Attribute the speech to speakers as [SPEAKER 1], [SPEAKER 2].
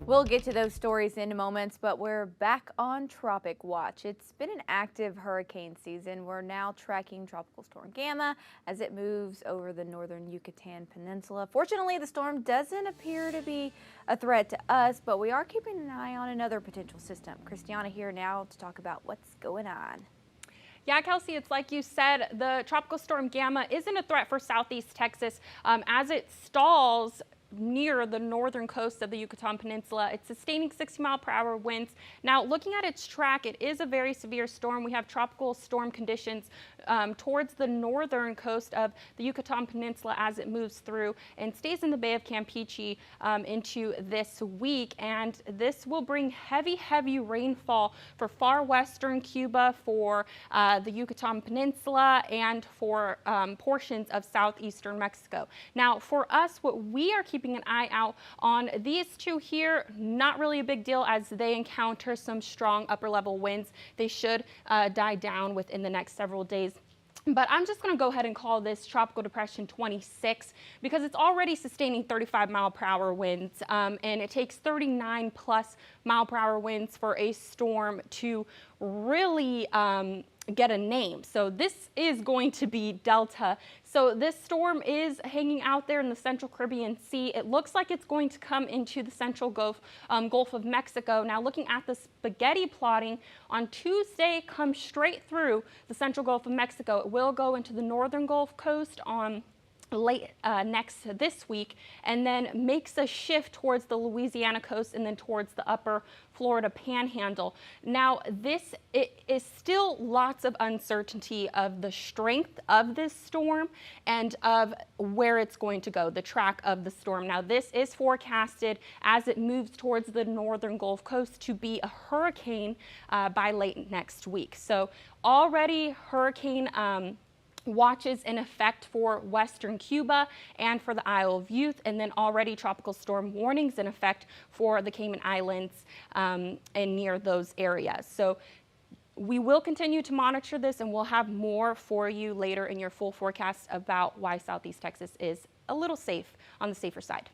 [SPEAKER 1] We'll get to those stories in moments, but we're back on Tropic Watch. It's been an active hurricane season. We're now tracking Tropical Storm Gamma as it moves over the northern Yucatan Peninsula. Fortunately, the storm doesn't appear to be a threat to us, but we are keeping an eye on another potential system. Christiana here now to talk about what's going on.
[SPEAKER 2] Yeah, Kelsey, it's like you said, the Tropical Storm Gamma isn't a threat for southeast Texas as it stalls near the northern coast of the Yucatan Peninsula. It's sustaining 60-mile-per-hour winds. Now, looking at its track, it is a very severe storm. We have tropical storm conditions towards the northern coast of the Yucatan Peninsula as it moves through and stays in the Bay of Campeche into this week. And this will bring heavy rainfall for far western Cuba, for the Yucatan Peninsula, and for portions of southeastern Mexico. Now, for us, what we are keeping an eye out on, these two here, not really a big deal as they encounter some strong upper level winds. They should die down within the next several days. But I'm just going to go ahead and call this Tropical Depression 26 because it's already sustaining 35-mile-per-hour winds, and it takes 39-plus-mile-per-hour winds for a storm to really get a name. So this is going to be Delta. So this storm is hanging out there in the central Caribbean Sea. It looks like it's going to come into the central Gulf of Mexico. Now, looking at the spaghetti plotting, on Tuesday comes straight through the central Gulf of Mexico. It will go into the northern Gulf Coast on late next this week, and then makes a shift towards the Louisiana coast and then towards the upper Florida panhandle. Now, it is still lots of uncertainty of the strength of this storm and of where it's going to go, the track of the storm. Now, this is forecasted as it moves towards the northern Gulf Coast to be a hurricane by late next week. So already hurricane watches in effect for western Cuba and for the Isle of Youth, and then already tropical storm warnings in effect for the Cayman Islands and near those areas. So we will continue to monitor this, and we'll have more for you later in your full forecast about why southeast Texas is a little safe, on the safer side.